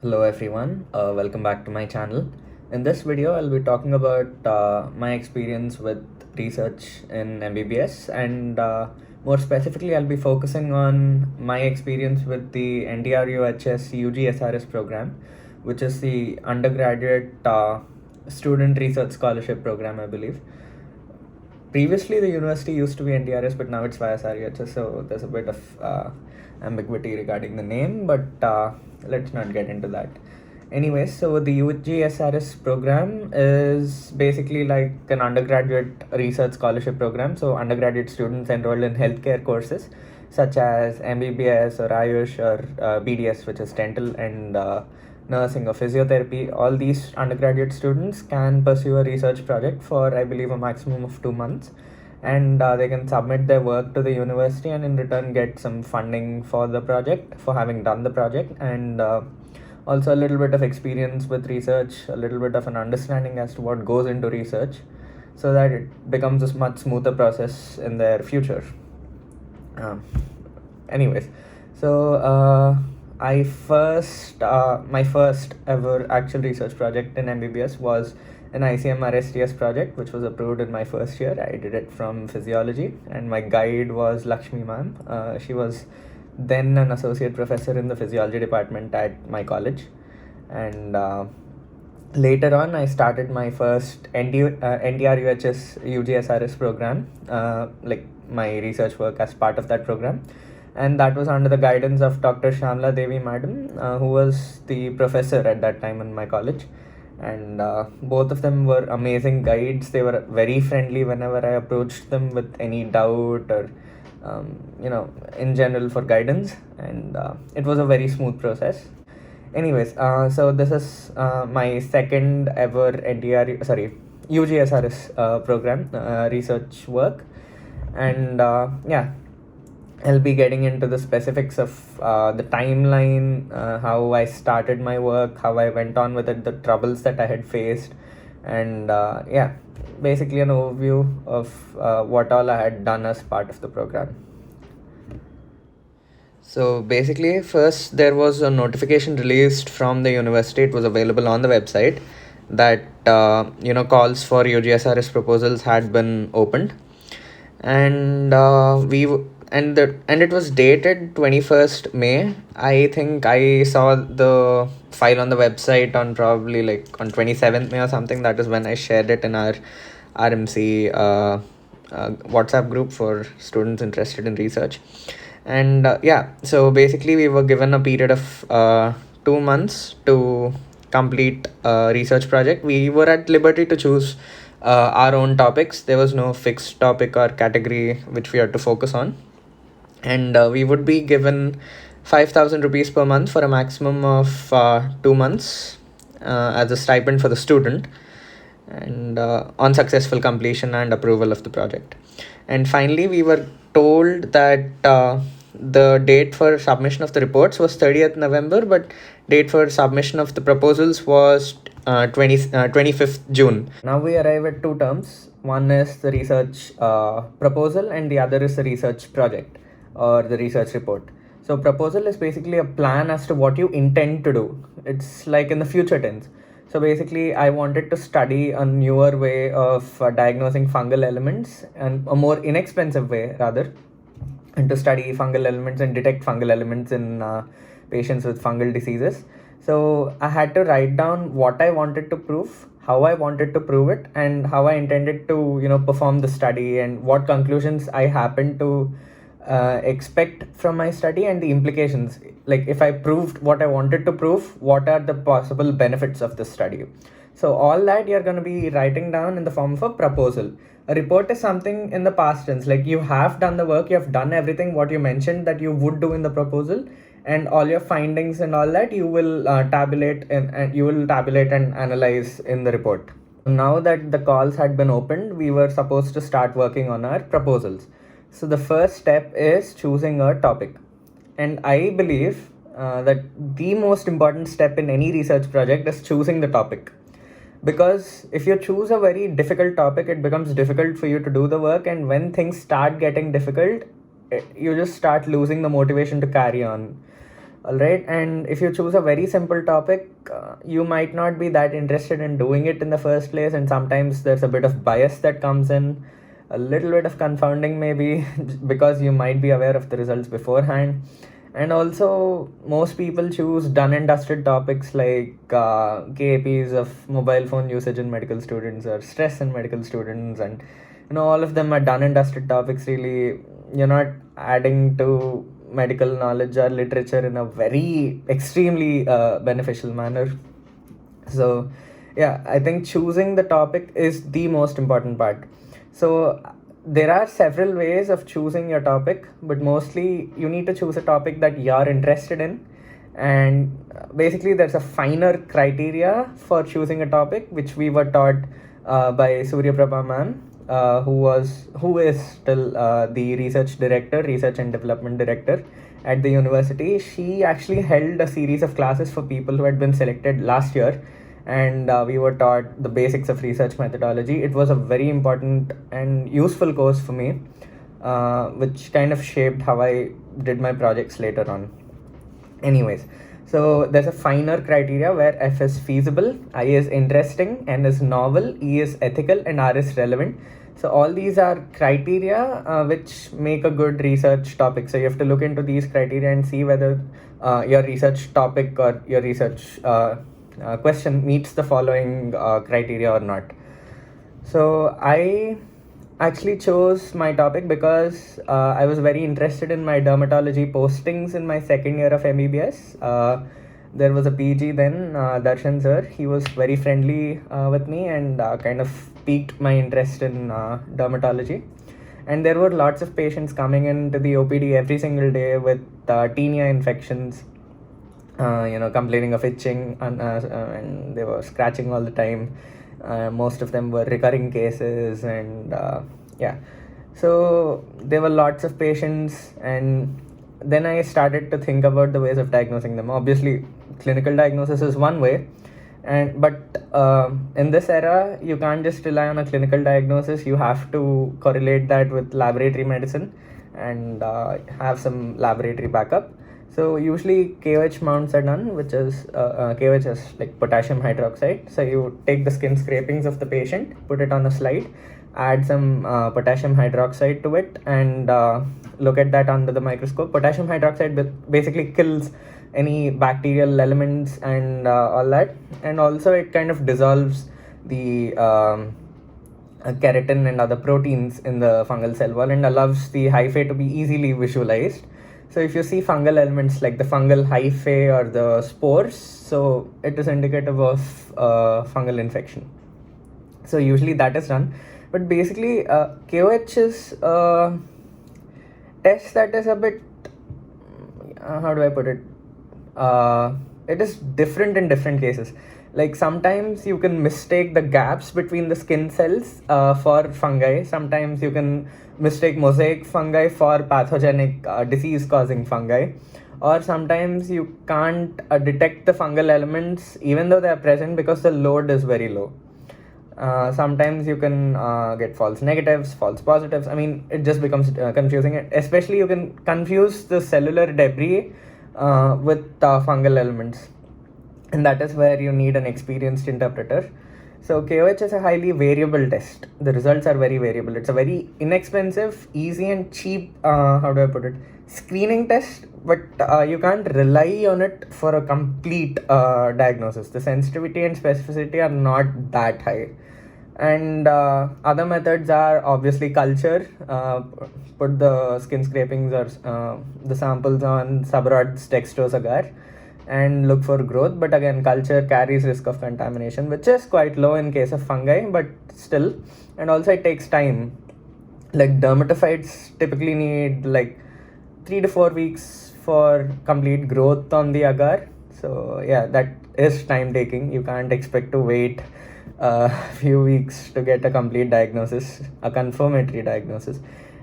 Hello everyone, welcome back to my channel. In this video, I'll be talking about my experience with research in MBBS and more specifically, I'll be focusing on my experience with the NTRUHS UG SRS program, which is the undergraduate student research scholarship program, I believe. Previously, the university used to be NTRS, but now it's YSRUHS, so there's a bit of ambiguity regarding the name, but let's not get into that. Anyways, so the UG SRS program is basically like an undergraduate research scholarship program. So undergraduate students enrolled in healthcare courses such as MBBS or Ayush or BDS, which is dental and nursing or physiotherapy. All these undergraduate students can pursue a research project for, I believe, a maximum of 2 months. And they can submit their work to the university and in return get some funding for the project, for having done the project, and also a little bit of experience with research, a little bit of an understanding as to what goes into research, so that it becomes a much smoother process in their future. Anyways, so my first ever actual research project in MBBS was an ICMR STS project, which was approved in my first year. I did it from physiology, and my guide was Lakshmi ma'am. She was then an associate professor in the physiology department at my college. And later on, I started my first NTRUHS UGSRS program, like my research work as part of that program. And that was under the guidance of Dr. Shamla Devi Madam, who was the professor at that time in my college. And both of them were amazing guides. They were very friendly whenever I approached them with any doubt or in general for guidance, and it was a very smooth process. Anyways, so this is my second ever UGSRS program research work, and I'll be getting into the specifics of the timeline, how I started my work, how I went on with it, the troubles that I had faced, and basically an overview of what all I had done as part of the program. So basically, first there was a notification released from the university. It was available on the website that calls for UGSRS proposals had been opened, and it was dated 21st May. I think I saw the file on the website on probably like on 27th May or something. That is when I shared it in our RMC WhatsApp group for students interested in research. And so basically we were given a period of 2 months to complete a research project. We were at liberty to choose our own topics. There was no fixed topic or category which we had to focus on, and we would be given 5,000 rupees per month for a maximum of 2 months as a stipend for the student, and on successful completion and approval of the project. And finally, we were told that the date for submission of the reports was 30th November, but date for submission of the proposals was 25th June. Now we arrive at two terms. One is the research proposal, and the other is the research project or the research report. So proposal is basically a plan as to what you intend to do. It's like in the future tense. So basically, I wanted to study a newer way of diagnosing fungal elements, and a more inexpensive way rather, and to study fungal elements and detect fungal elements in patients with fungal diseases. So I had to write down what I wanted to prove, how I wanted to prove it, and how I intended to perform the study, and what conclusions I happened to expect from my study, and the implications. Like if I proved what I wanted to prove, what are the possible benefits of this study? So all that you're going to be writing down in the form of a proposal. A report is something in the past tense, like you have done the work, you have done everything what you mentioned that you would do in the proposal, and all your findings and all that you will tabulate and analyze in the report. Now that the calls had been opened, we were supposed to start working on our proposals. So the first step is choosing a topic. And I believe that the most important step in any research project is choosing the topic. Because if you choose a very difficult topic, it becomes difficult for you to do the work. And when things start getting difficult, you just start losing the motivation to carry on. All right, and if you choose a very simple topic, you might not be that interested in doing it in the first place, and sometimes there's a bit of bias that comes in, a little bit of confounding maybe because you might be aware of the results beforehand. And also, most people choose done and dusted topics like KAPs of mobile phone usage in medical students or stress in medical students, and all of them are done and dusted topics. Really, you're not adding to medical knowledge or literature in a very extremely beneficial manner. So, yeah, I think choosing the topic is the most important part. So, there are several ways of choosing your topic, but mostly you need to choose a topic that you're interested in. And basically, there's a finer criteria for choosing a topic, which we were taught by Surya Prabha Madam, who is still the research and development director at the university. She actually held a series of classes for people who had been selected last year, and we were taught the basics of research methodology. It was a very important and useful course for me, which kind of shaped how I did my projects later on. Anyways, so there's a finer criteria where F is feasible, I is interesting, N is novel, E is ethical, and R is relevant. So all these are criteria which make a good research topic. So you have to look into these criteria and see whether your research topic or your research question meets the following criteria or not. So I actually chose my topic because I was very interested in my dermatology postings in my second year of MBBS. There was a PG then, Darshan sir. He was very friendly with me and kind of piqued my interest in dermatology. And there were lots of patients coming into the OPD every single day with tinea infections, complaining of itching, and they were scratching all the time. Most of them were recurring cases, and so there were lots of patients. And then I started to think about the ways of diagnosing them. Obviously, clinical diagnosis is one way, but in this era, you can't just rely on a clinical diagnosis. You have to correlate that with laboratory medicine and have some laboratory backup. So usually KOH mounts are done, which is KOH is like potassium hydroxide. So you take the skin scrapings of the patient, put it on a slide, add some potassium hydroxide to it, and look at that under the microscope. Potassium hydroxide basically kills any bacterial elements and all that, and also it kind of dissolves the keratin and other proteins in the fungal cell wall and allows the hyphae to be easily visualized. So if you see fungal elements like the fungal hyphae or the spores, so it is indicative of fungal infection. So usually that is done. But basically, KOH is a test that is a bit, how do I put it? It is different in different cases. Like sometimes you can mistake the gaps between the skin cells for fungi. Sometimes you can mistake mosaic fungi for pathogenic disease-causing fungi. Or sometimes you can't detect the fungal elements even though they are present because the load is very low. Sometimes you can get false negatives, false positives. I mean, it just becomes confusing. Especially you can confuse the cellular debris with fungal elements. And that is where you need an experienced interpreter. So KOH is a highly variable test. The results are very variable. It's a very inexpensive, easy and cheap, screening test, but you can't rely on it for a complete diagnosis. The sensitivity and specificity are not that high. And other methods are obviously culture. Put the skin scrapings or the samples on Saboraud's dextrose agar and look for growth. But again, culture carries risk of contamination, which is quite low in case of fungi, but still. And also it takes time. Like dermatophytes typically need like 3 to 4 weeks for complete growth on the agar. So yeah, that is time taking. You can't expect to wait a few weeks to get a complete diagnosis, a confirmatory diagnosis.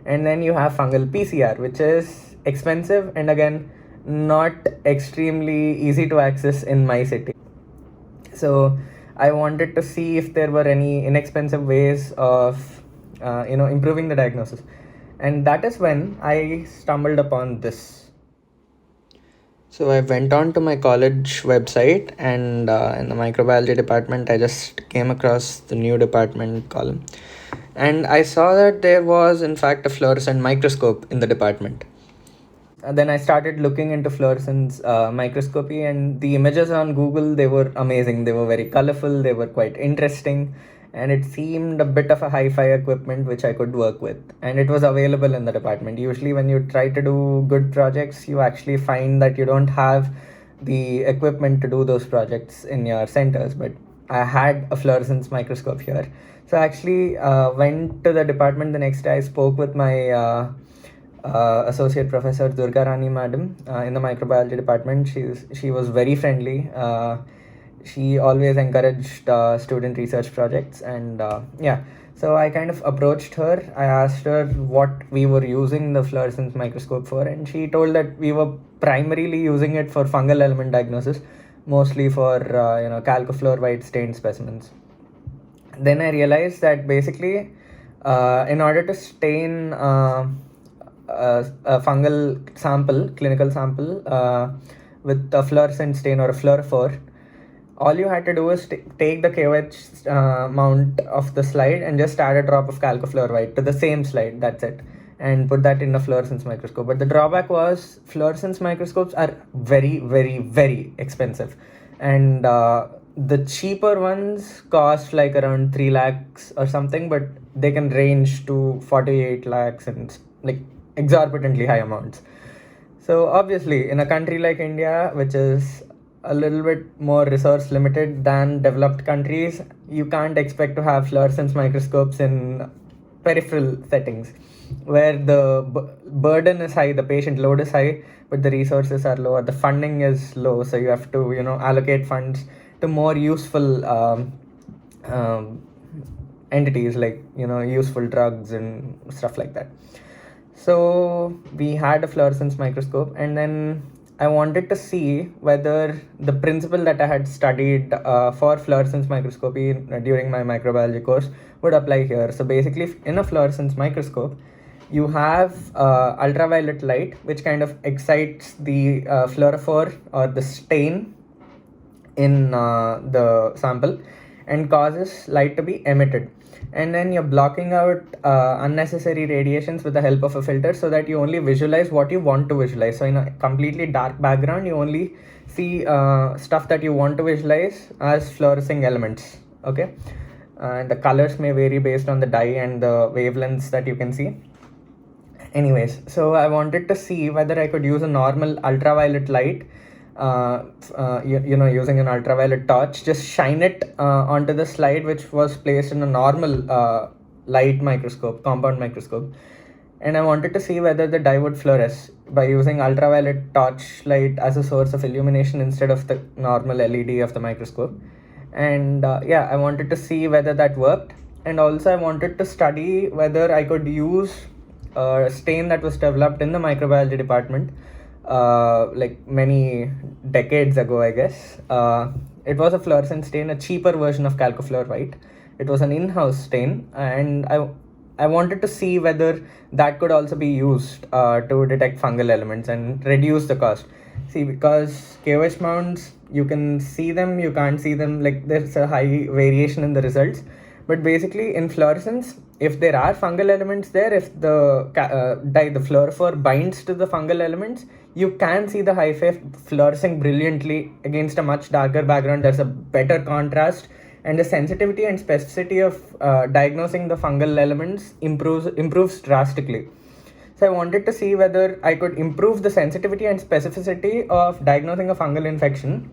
And then you have fungal PCR, which is expensive and again not extremely easy to access in my city. So I wanted to see if there were any inexpensive ways of improving the diagnosis, and that is when I stumbled upon this. So I went on to my college website, and in the microbiology department, I just came across the new department column. And I saw that there was, in fact, a fluorescent microscope in the department. Then I started looking into fluorescence microscopy, and the images on Google, they were amazing. They were very colorful, they were quite interesting, and it seemed a bit of a hi-fi equipment which I could work with. And it was available in the department. Usually when you try to do good projects, you actually find that you don't have the equipment to do those projects in your centers, but I had a fluorescence microscope here. So I actually went to the department the next day. I spoke with my Associate Professor Durga Rani Madam in the microbiology department. She was very friendly. She always encouraged student research projects, and yeah. So I kind of approached her. I asked her what we were using the fluorescence microscope for, and she told that we were primarily using it for fungal element diagnosis, mostly for calcofluor white stained specimens. Then I realized that basically, in order to stain a fungal sample, clinical sample, with a fluorescent stain or a fluorophore, all you had to do is take the KOH mount of the slide and just add a drop of calcofluor white to the same slide. That's it. And put that in a fluorescence microscope. But the drawback was fluorescence microscopes are very, very, very expensive. And the cheaper ones cost like around 3 lakhs or something, but they can range to 48 lakhs and like exorbitantly high amounts. So obviously, in a country like India, which is a little bit more resource limited than developed countries, you can't expect to have fluorescence microscopes in peripheral settings where the burden is high, the patient load is high, but the resources are low, the funding is low. So you have to allocate funds to more useful entities like useful drugs and stuff like that. So we had a fluorescence microscope, and then I wanted to see whether the principle that I had studied for fluorescence microscopy during my microbiology course would apply here. So basically, in a fluorescence microscope, you have ultraviolet light, which kind of excites the fluorophore or the stain in the sample and causes light to be emitted. And then you're blocking out unnecessary radiations with the help of a filter, so that you only visualize what you want to visualize. So in a completely dark background, you only see stuff that you want to visualize as fluorescing elements. Okay, and the colors may vary based on the dye and the wavelengths that you can see. Anyways, so I wanted to see whether I could use a normal ultraviolet light, using an ultraviolet torch, just shine it onto the slide, which was placed in a normal light microscope, compound microscope. And I wanted to see whether the dye would fluoresce by using ultraviolet torch light as a source of illumination instead of the normal LED of the microscope. And I wanted to see whether that worked. And also I wanted to study whether I could use a stain that was developed in the microbiology department like many decades ago, I guess. It was a fluorescent stain, a cheaper version of calcofluor white. It was an in-house stain, and I wanted to see whether that could also be used to detect fungal elements and reduce the cost. See, because KOH mounts, you can see them, you can't see them, like there's a high variation in the results. But basically in fluorescence, if there are fungal elements there, if the dye, the fluorophore binds to the fungal elements, you can see the hyphae fluorescing brilliantly against a much darker background. There's a better contrast, and the sensitivity and specificity of diagnosing the fungal elements improves drastically. So I wanted to see whether I could improve the sensitivity and specificity of diagnosing a fungal infection,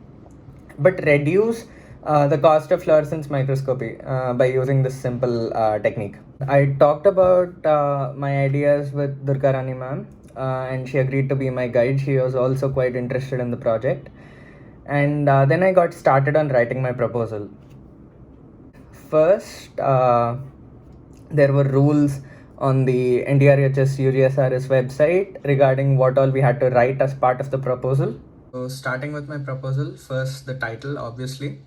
but reduce the cost of fluorescence microscopy by using this simple technique. I talked about my ideas with Durga Rani ma'am, and she agreed to be my guide. She was also quite interested in the project. And then I got started on writing my proposal. First, there were rules on the NTRUHS UG SRS website regarding what all we had to write as part of the proposal. So starting with my proposal, first the title, obviously,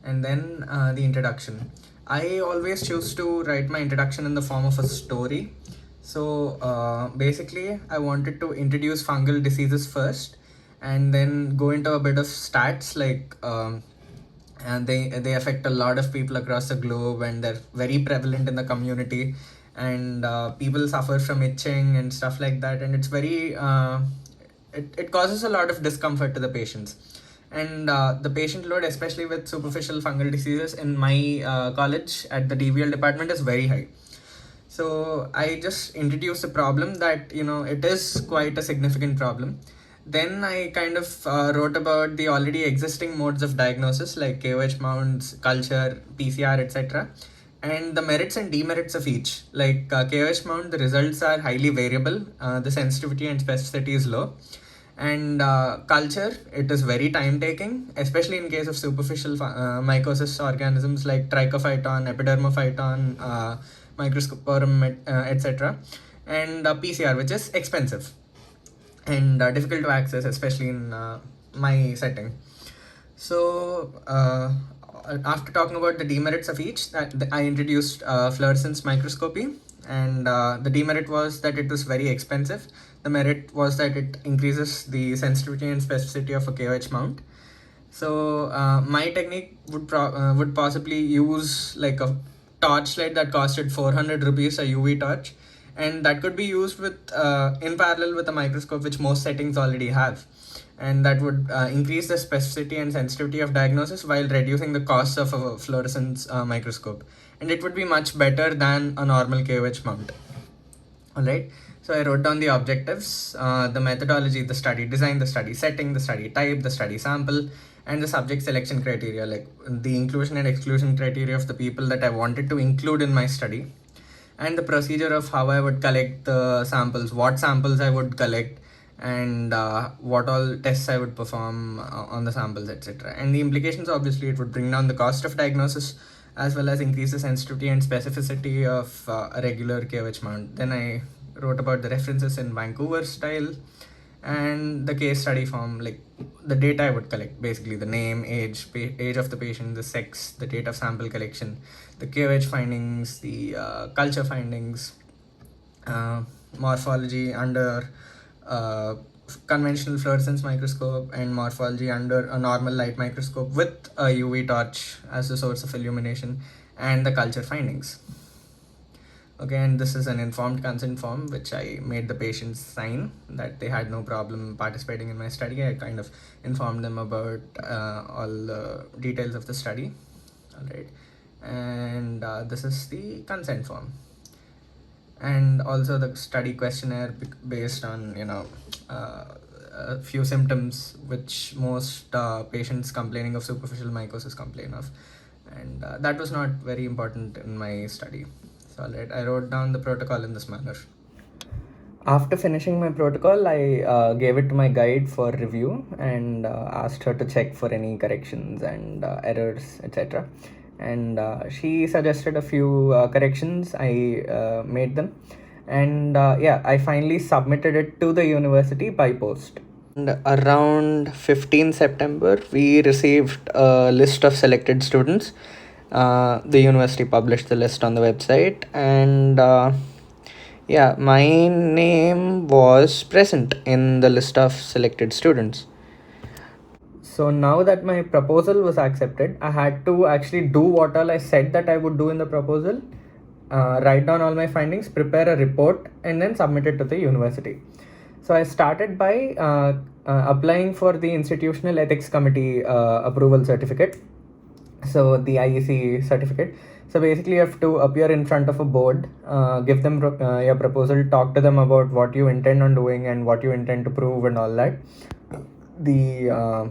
and then the introduction. I always choose to write my introduction in the form of a story. So basically I wanted to introduce fungal diseases first, and then go into a bit of stats, like and they affect a lot of people across the globe, and they're very prevalent in the community, and people suffer from itching and stuff like that, and it's very it causes a lot of discomfort to the patients. And the patient load, especially with superficial fungal diseases in my college at the DVL department, is very high. So I just introduced the problem that, it is quite a significant problem. Then I kind of wrote about the already existing modes of diagnosis like KOH Mounts, culture, PCR, etc., and the merits and demerits of each. Like KOH Mount, the results are highly variable, the sensitivity and specificity is low. And culture, it is very time taking, especially in case of superficial mycosis organisms like trichophyton, epidermophyton, microscopic, etc. And PCR, which is expensive and difficult to access, especially in my setting. So after talking about the demerits of each, I introduced fluorescence microscopy, and the demerit was that it was very expensive. The merit was that it increases the sensitivity and specificity of a KOH mount. So my technique would possibly use like a torchlight that costed 400 rupees, a UV torch, and that could be used with in parallel with a microscope, which most settings already have, and that would increase the specificity and sensitivity of diagnosis while reducing the cost of a fluorescence microscope, and it would be much better than a normal KOH mount. Alright, so I wrote down the objectives, the methodology, the study design, the study setting, the study type, the study sample, and the subject selection criteria, like the inclusion and exclusion criteria of the people that I wanted to include in my study, and the procedure of how I would collect the samples, what samples I would collect, and what all tests I would perform on the samples, etc. And the implications, obviously, it would bring down the cost of diagnosis as well as increase the sensitivity and specificity of a regular KOH mount. Then I wrote about the references in Vancouver style and the case study form, like the data I would collect, basically the name, age of the patient, the sex, the date of sample collection, the KOH findings, the culture findings, morphology under conventional fluorescence microscope, and morphology under a normal light microscope with a UV torch as the source of illumination, and the culture findings. Okay, and this is an informed consent form which I made the patients sign that they had no problem participating in my study. I kind of informed them about all the details of the study. All right, and this is the consent form, and also the study questionnaire based on a few symptoms which most patients complaining of superficial mycosis complain of, and that was not very important in my study. So I wrote down the protocol in this manner. After finishing my protocol, I gave it to my guide for review and asked her to check for any corrections and errors, etc. And she suggested a few corrections. I made them, and I finally submitted it to the university by post. And around 15 September, we received a list of selected students. The university published the list on the website, and my name was present in the list of selected students. So now that my proposal was accepted, I had to actually do what all I said that I would do in the proposal, write down all my findings, prepare a report, and then submit it to the university. So I started by applying for the Institutional Ethics Committee approval certificate. So the IEC certificate. So basically you have to appear in front of a board, give them your proposal, talk to them about what you intend on doing and what you intend to prove and all that. The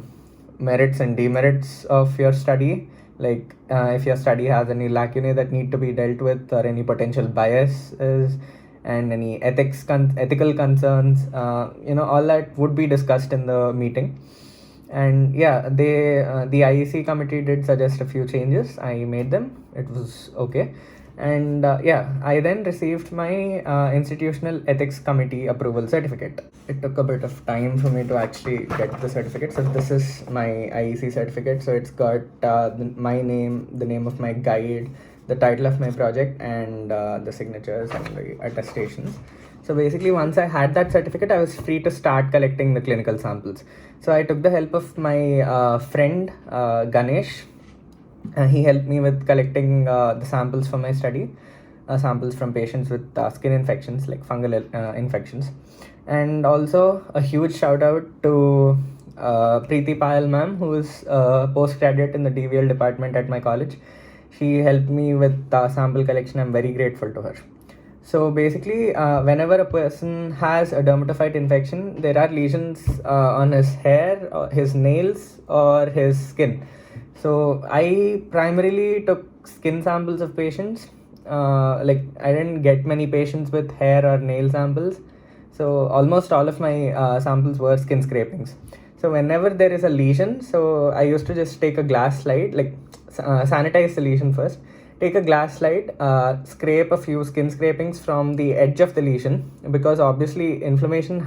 merits and demerits of your study, like if your study has any lacunae that need to be dealt with, or any potential biases and any ethical concerns, all that would be discussed in the meeting. And the IEC committee did suggest a few changes. I made them. It was okay. And I then received my institutional ethics committee approval certificate. It took a bit of time for me to actually get the certificate. So this is my IEC certificate. So it's got my name, the name of my guide, the title of my project, and the signatures and the attestations. So basically, once I had that certificate, I was free to start collecting the clinical samples. So I took the help of my friend Ganesh. He helped me with collecting the samples for my study, samples from patients with skin infections like fungal infections. And also a huge shout out to Preethi Payal ma'am, who is a postgraduate in the DVL department at my college. She helped me with sample collection. I'm very grateful to her. So basically, whenever a person has a dermatophyte infection, there are lesions on his hair, or his nails, or his skin. So I primarily took skin samples of patients. Like I didn't get many patients with hair or nail samples. So almost all of my samples were skin scrapings. So whenever there is a lesion, so I used to just take a glass slide, like sanitize the lesion first. Take a glass slide, scrape a few skin scrapings from the edge of the lesion, because obviously inflammation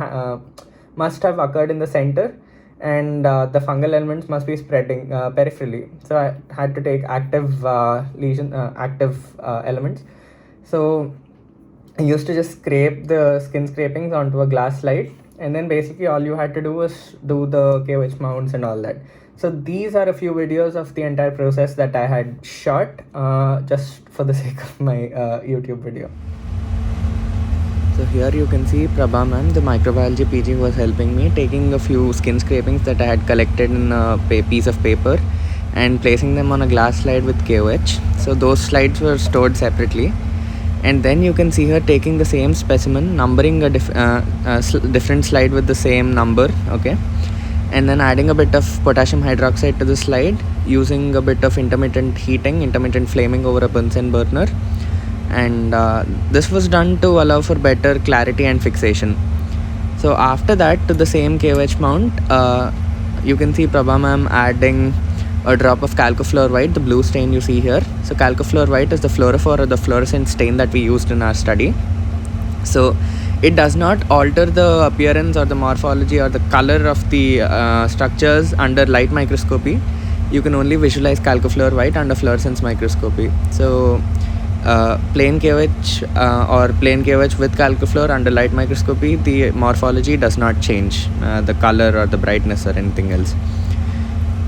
must have occurred in the center, and the fungal elements must be spreading peripherally. So I had to take active active elements. So I used to just scrape the skin scrapings onto a glass slide, and then basically all you had to do was do the KOH mounts and all that. So these are a few videos of the entire process that I had shot just for the sake of my YouTube video. So here you can see Prabha ma'am, the microbiology PG, was helping me, taking a few skin scrapings that I had collected in a piece of paper and placing them on a glass slide with KOH. So those slides were stored separately. And then you can see her taking the same specimen, numbering a different slide with the same number, okay? And then adding a bit of potassium hydroxide to the slide, using a bit of intermittent heating, intermittent flaming over a Bunsen burner. And this was done to allow for better clarity and fixation. So after that, to the same KOH mount, you can see Prabha ma'am adding a drop of Calcofluor white, the blue stain you see here. So Calcofluor white is the fluorophore or the fluorescent stain that we used in our study. So it does not alter the appearance or the morphology or the color of the structures under light microscopy. You can only visualize Calcofluor white under fluorescence microscopy. So plain KOH or plain KOH with Calcofluor under light microscopy, the morphology does not change, the color or the brightness or anything else.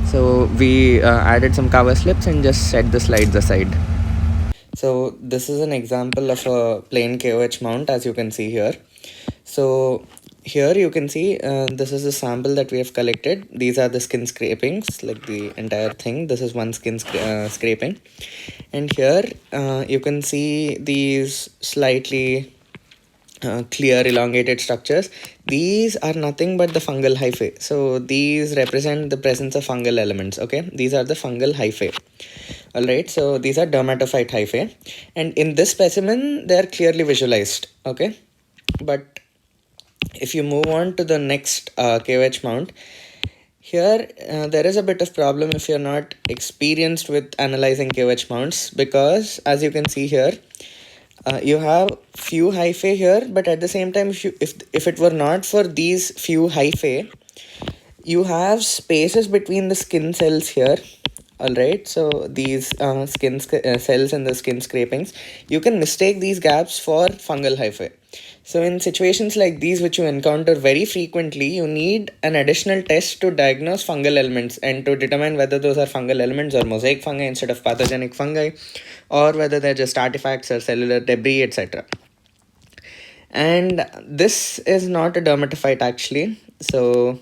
So we added some cover slips and just set the slides aside. So this is an example of a plain KOH mount, as you can see here. So here you can see this is a sample that we have collected. These are the skin scrapings, like the entire thing. This is one skin scraping. And here you can see these slightly clear elongated structures. These are nothing but the fungal hyphae. So these represent the presence of fungal elements, okay? These are the fungal hyphae. Alright, so these are dermatophyte hyphae. And in this specimen, they are clearly visualized, okay? But if you move on to the next KOH mount, here there is a bit of problem if you're not experienced with analyzing KOH mounts, because as you can see here, you have few hyphae here, but at the same time, if it were not for these few hyphae, you have spaces between the skin cells here. Alright, so these skin cells and the skin scrapings, you can mistake these gaps for fungal hyphae. So in situations like these, which you encounter very frequently, you need an additional test to diagnose fungal elements and to determine whether those are fungal elements or mosaic fungi instead of pathogenic fungi, or whether they're just artifacts or cellular debris, etc. And this is not a dermatophyte actually. So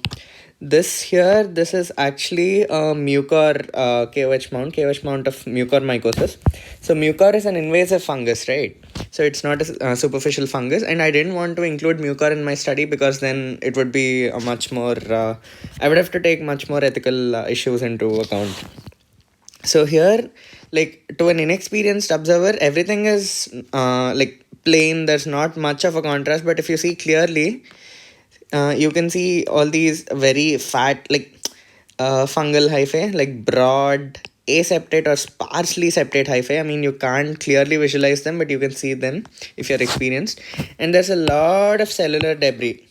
this is actually a mucor KOH mount of mucormycosis. So mucor is an invasive fungus, right? So it's not a superficial fungus, and I didn't want to include mucor in my study because then it would be a much more, I would have to take much more ethical issues into account. So here, like to an inexperienced observer, everything is like plain. There's not much of a contrast, but if you see clearly, you can see all these very fat, like fungal hyphae, like broad aseptate or sparsely septate hyphae. I mean, you can't clearly visualize them, but you can see them if you're experienced. And there's a lot of cellular debris.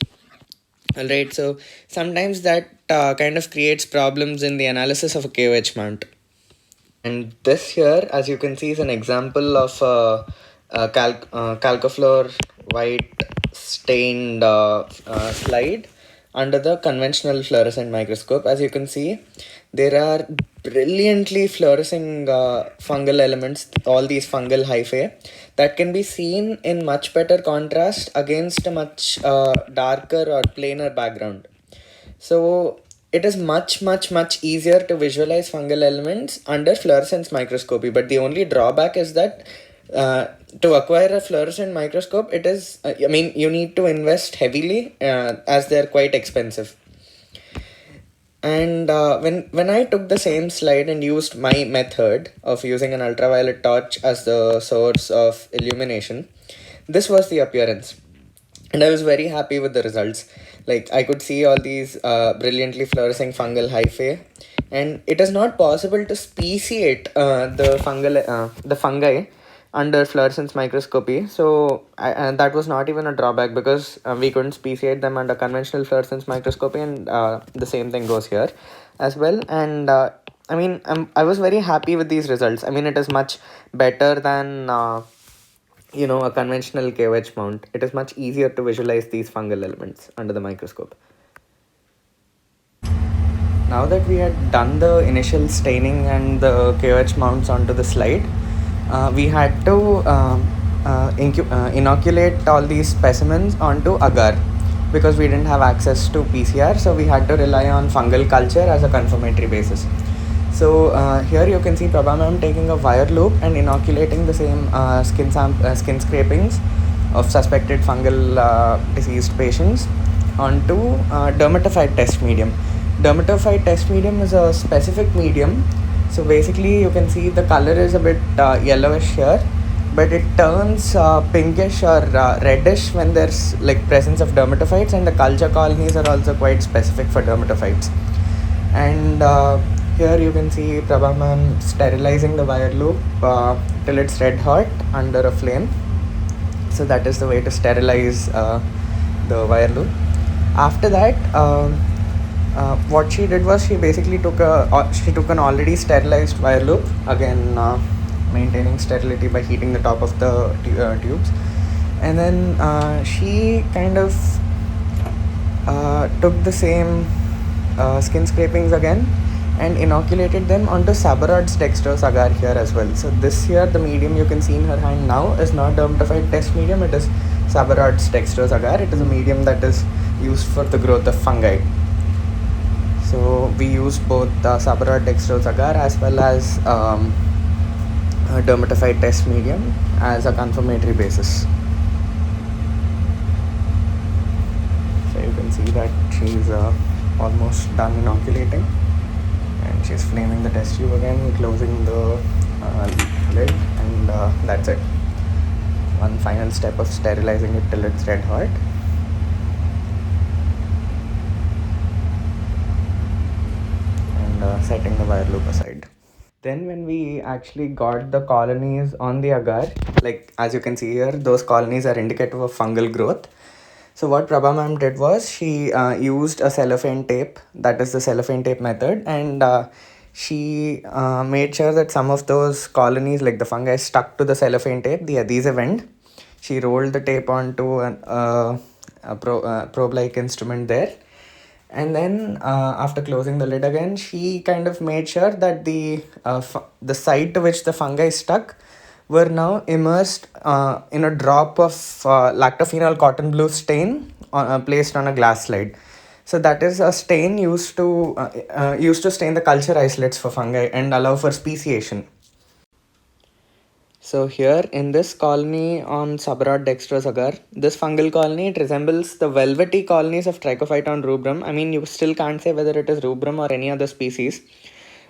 Alright, so sometimes that kind of creates problems in the analysis of a KOH mount. And this here, as you can see, is an example of Calcofluor white stained slide under the conventional fluorescent microscope. As you can see, there are brilliantly fluorescing fungal elements, all these fungal hyphae, that can be seen in much better contrast against a much darker or plainer background. So it is much easier to visualize fungal elements under fluorescence microscopy. But the only drawback is that to acquire a fluorescent microscope, it is, you need to invest heavily as they're quite expensive. And when I took the same slide and used my method of using an ultraviolet torch as the source of illumination, this was the appearance. And I was very happy with the results. Like, I could see all these brilliantly fluorescing fungal hyphae, and it is not possible to speciate the fungi under fluorescence microscopy. So and that was not even a drawback, because we couldn't speciate them under conventional fluorescence microscopy, and the same thing goes here as well. And I was very happy with these results. I mean, it is much better than a conventional KOH mount. It is much easier to visualize these fungal elements under the microscope. Now that we had done the initial staining and the KOH mounts onto the slide, we had to inoculate all these specimens onto agar, because we didn't have access to PCR, so we had to rely on fungal culture as a confirmatory basis. So here you can see Prabha ma'am taking a wire loop and inoculating the same skin scrapings of suspected fungal diseased patients onto dermatophyte test medium. Dermatophyte test medium is a specific medium. So basically you can see the color is a bit yellowish here, but it turns pinkish or reddish when there's like presence of dermatophytes, and the culture colonies are also quite specific for dermatophytes. And here you can see Prabha ma'am sterilizing the wire loop till it's red hot under a flame. So that is the way to sterilize the wire loop. After that, what she did was she basically took an already sterilized wire loop, again maintaining sterility by heating the top of the tubes, and then she kind of took the same skin scrapings again and inoculated them onto Saboraud's dextrose agar here as well. So this here, the medium you can see in her hand now, is not dermatophyte test medium, it is Saboraud's dextrose agar. It is a medium that is used for the growth of fungi. So we used both Saboraud dextrose agar as well as a dermatophyte test medium as a confirmatory basis. So you can see that she's almost done inoculating, and she's flaming the test tube again, closing the lid, and that's it. One final step of sterilizing it till it's red hot. And setting the wire loop aside. Then when we actually got the colonies on the agar, like as you can see here, those colonies are indicative of fungal growth. So what Prabha ma'am did was she used a cellophane tape, that is the cellophane tape method, and she made sure that some of those colonies, like the fungi, stuck to the cellophane tape, the adhesive end. She rolled the tape onto a probe-like instrument there. And then after closing the lid again, she kind of made sure that the side to which the fungi stuck were now immersed in a drop of lactophenol cotton blue stain placed on a glass slide. So that is a stain used to stain the culture isolates for fungi and allow for speciation. So here in this colony on Saboraud dextrose agar, this fungal colony, it resembles the velvety colonies of Trichophyton rubrum. I mean, you still can't say whether it is rubrum or any other species.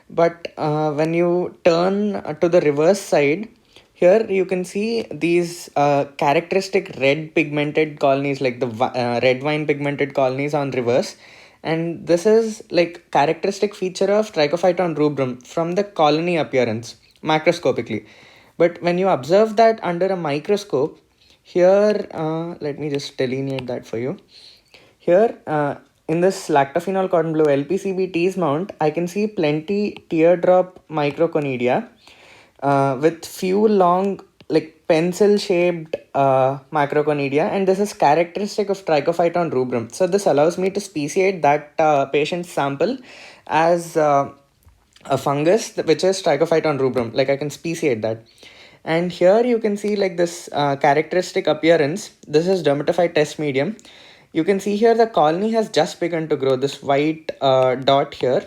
But when you turn to the reverse side, here you can see these characteristic red pigmented colonies, like the red wine pigmented colonies on reverse. And this is like characteristic feature of Trichophyton rubrum from the colony appearance macroscopically. But when you observe that under a microscope, here, let me just delineate that for you. Here, in this lactophenol cotton blue LPCB tease mount, I can see plenty teardrop microconidia with few long like pencil shaped macroconidia, and this is characteristic of Trichophyton rubrum. So this allows me to speciate that patient's sample as a fungus which is Trichophyton rubrum. Like I can speciate that. And here you can see like this characteristic appearance. This is dermatophyte test medium. You can see here the colony has just begun to grow, this white dot here.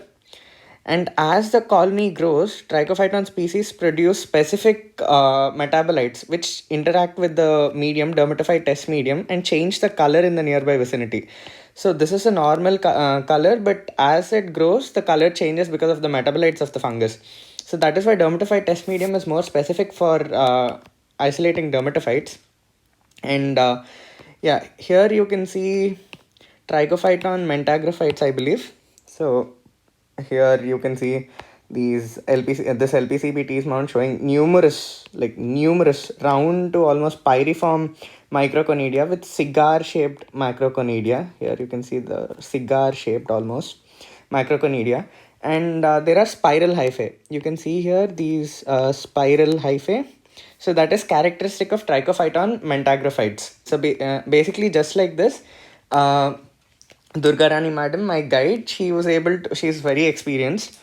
And as the colony grows, Trichophyton species produce specific metabolites which interact with the medium, dermatophyte test medium, and change the color in the nearby vicinity. So this is a normal color, but as it grows, the color changes because of the metabolites of the fungus. So that is why dermatophyte test medium is more specific for isolating dermatophytes. And yeah, here you can see Trichophyton mentagrophytes, I believe. So here you can see these this LPCB mount showing numerous round to almost pyriform microconidia with cigar shaped macroconidia. Here you can see the cigar shaped almost macroconidia, and there are spiral hyphae. You can see here these spiral hyphae. So that is characteristic of Trichophyton mentagrophytes. So basically just like this, Durga Rani Madam, my guide, she's very experienced.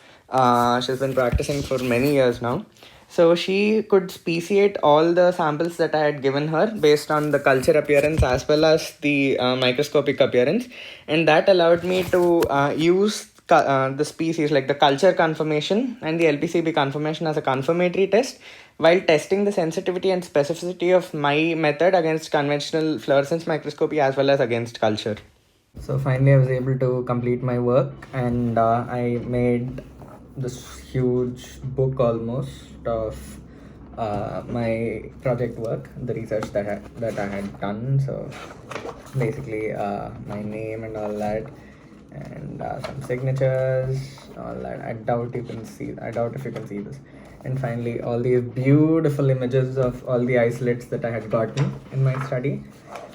She's been practicing for many years now. So she could speciate all the samples that I had given her based on the culture appearance as well as the microscopic appearance. And that allowed me to use the species like the culture confirmation and the LPCB confirmation as a confirmatory test while testing the sensitivity and specificity of my method against conventional fluorescence microscopy as well as against culture. So finally I was able to complete my work, and I made this huge book almost of my project work, the research that I had done. So basically my name and all that, and some signatures, all that. I doubt if you can see this. And finally all these beautiful images of all the isolates that I had gotten in my study,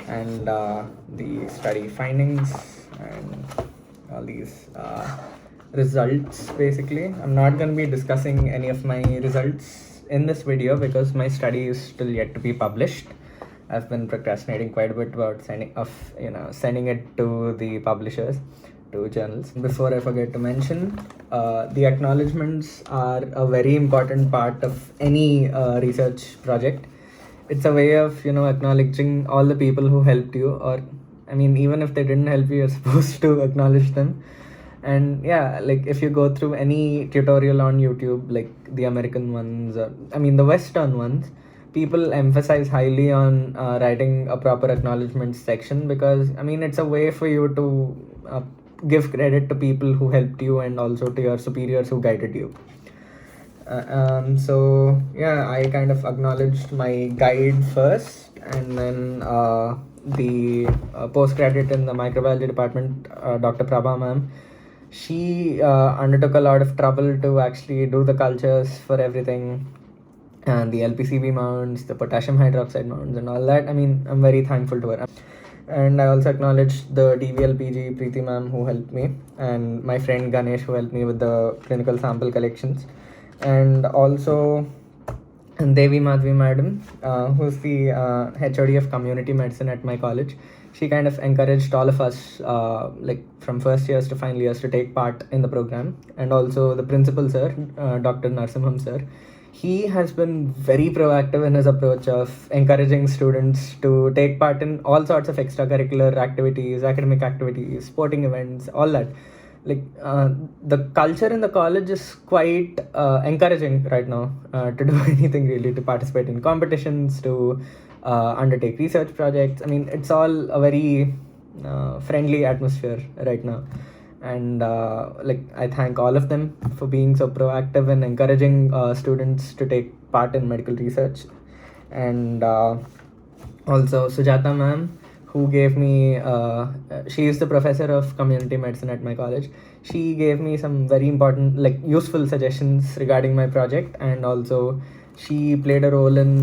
and the study findings and all these results. Basically I'm not going to be discussing any of my results in this video because my study is still yet to be published. I've been procrastinating quite a bit about sending it to the publishers, to journals. Before I forget to mention, the acknowledgements are a very important part of any research project. It's a way of acknowledging all the people who helped you, or I mean, even if they didn't help you, you're supposed to acknowledge them. And yeah, like if you go through any tutorial on YouTube, like the American ones, or I mean the Western ones, people emphasize highly on writing a proper acknowledgement section, because I mean it's a way for you to give credit to people who helped you and also to your superiors who guided you. So yeah, I kind of acknowledged my guide first, and then the postgraduate in the microbiology department, Dr. Prabha Ma'am. She undertook a lot of trouble to actually do the cultures for everything, and the LPCB mounts, the potassium hydroxide mounts and all that. I mean, I'm very thankful to her. And I also acknowledged the DVL PG Preethi ma'am who helped me, and my friend Ganesh who helped me with the clinical sample collections, and also Devi Madhavi Madam, who's the HOD of community medicine at my college. She kind of encouraged all of us, like from first years to final years, to take part in the program. And also the principal sir, Dr. Narsimham sir, he has been very proactive in his approach of encouraging students to take part in all sorts of extracurricular activities, academic activities, sporting events, all that. Like the culture in the college is quite encouraging right now to do anything really, to participate in competitions, to undertake research projects. I mean, it's all a very friendly atmosphere right now. And like I thank all of them for being so proactive and encouraging students to take part in medical research. And also Sujata ma'am, who gave me she is the professor of community medicine at my college. She gave me some very important, like useful suggestions regarding my project, and also she played a role in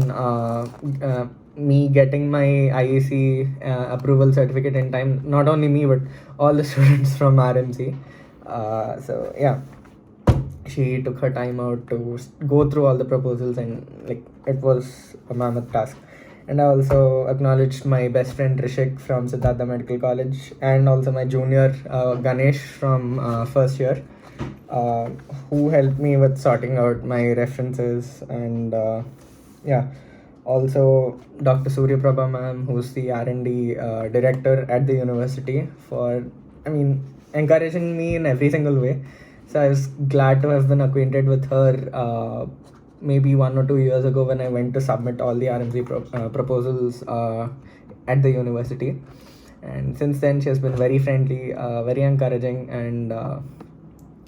me getting my IEC approval certificate in time. Not only me, but all the students from RMC. So yeah, she took her time out to go through all the proposals, and like it was a mammoth task. And I also acknowledged my best friend Rishik from Siddhartha Medical College, and also my junior Ganesh from first year, uh, who helped me with sorting out my references. And yeah, also Dr. Surya Prabha Madam, who's the R&D director at the university, for encouraging me in every single way. So I was glad to have been acquainted with her maybe 1 or 2 years ago, when I went to submit all the RMC proposals at the university. And since then, she has been very friendly, very encouraging, and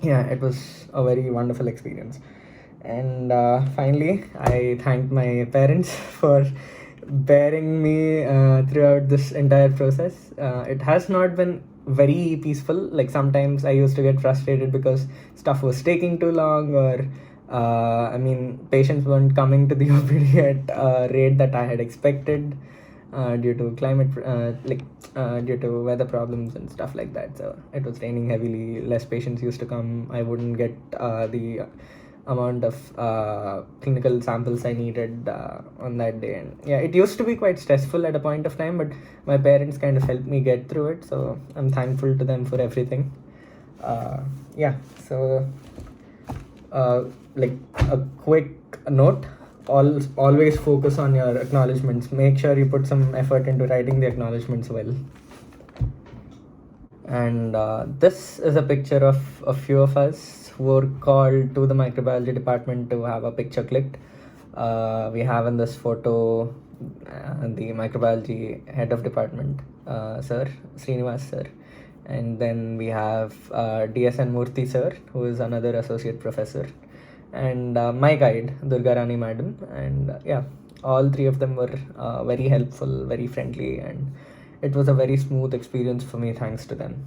yeah, it was a very wonderful experience. And finally, I thank my parents for bearing me throughout this entire process. It has not been very peaceful. Like, sometimes I used to get frustrated because stuff was taking too long, or patients weren't coming to the OPD at a rate that I had expected, due to climate, due to weather problems and stuff like that. So it was raining heavily, less patients used to come. I wouldn't get the amount of clinical samples I needed on that day. And yeah, it used to be quite stressful at a point of time, but my parents kind of helped me get through it. So I'm thankful to them for everything. Yeah, so like a quick note, always focus on your acknowledgements. Make sure you put some effort into writing the acknowledgements well. And this is a picture of a few of us who were called to the microbiology department to have a picture clicked. We have in this photo the microbiology head of department, sir, Srinivas sir. And then we have DSN Murthy sir, who is another associate professor. And my guide, Durga Rani Madam. And yeah, all three of them were very helpful, very friendly, and it was a very smooth experience for me thanks to them.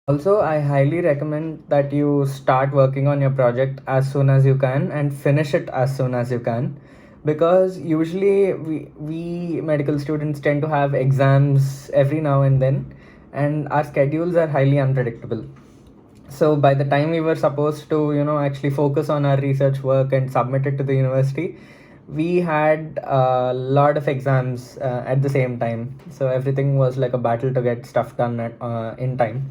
Also, I highly recommend that you start working on your project as soon as you can and finish it as soon as you can, because usually we medical students tend to have exams every now and then, and our schedules are highly unpredictable. So by the time we were supposed to actually focus on our research work and submit it to the university, we had a lot of exams at the same time. So everything was like a battle to get stuff done in time.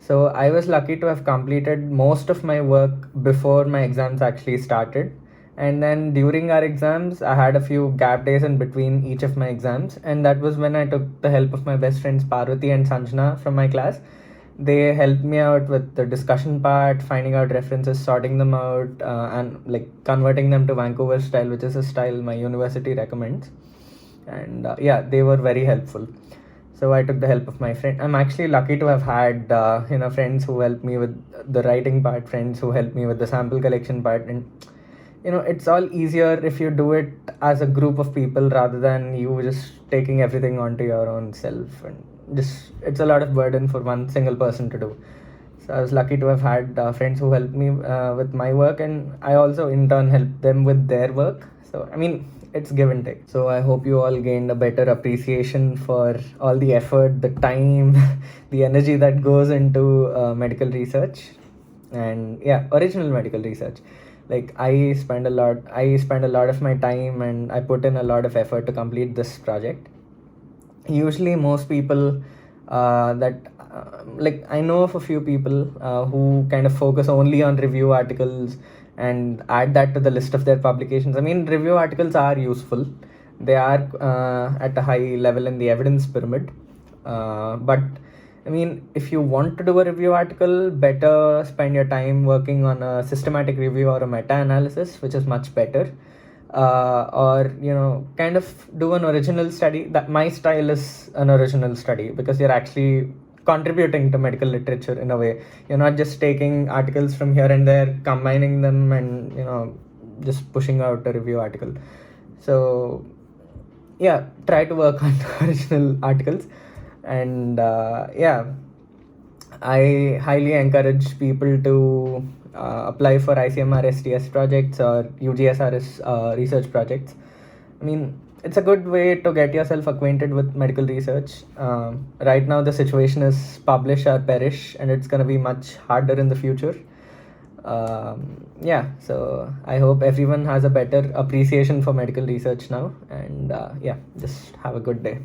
So I was lucky to have completed most of my work before my exams actually started. And then during our exams, I had a few gap days in between each of my exams. And that was when I took the help of my best friends Parvathi and Sanjana from my class. They helped me out with the discussion part, finding out references, sorting them out, and like converting them to Vancouver style, which is a style my university recommends. And yeah, they were very helpful. So I took the help of my friend. I'm actually lucky to have had friends who helped me with the writing part, friends who helped me with the sample collection part. And it's all easier if you do it as a group of people rather than you just taking everything onto your own self. And just, it's a lot of burden for one single person to do. So I was lucky to have had friends who helped me with my work, and I also in turn helped them with their work. So it's give and take. So I hope you all gained a better appreciation for all the effort, the time, the energy that goes into medical research, and yeah, original medical research. Like, I spend a lot of my time, and I put in a lot of effort to complete this project. Usually most people I know of a few people who kind of focus only on review articles and add that to the list of their publications. Review articles are useful. They are at a high level in the evidence pyramid. But if you want to do a review article, better spend your time working on a systematic review or a meta-analysis, which is much better. Or kind of do an original study. That my style is an original study, because you're actually contributing to medical literature in a way. You're not just taking articles from here and there, combining them, and just pushing out a review article. So yeah, try to work on original articles. And yeah, I highly encourage people to apply for ICMR STS projects or UG SRS research projects. it's a good way to get yourself acquainted with medical research. Right now, the situation is publish or perish, and it's gonna be much harder in the future. Yeah, so I hope everyone has a better appreciation for medical research now, and yeah, just have a good day.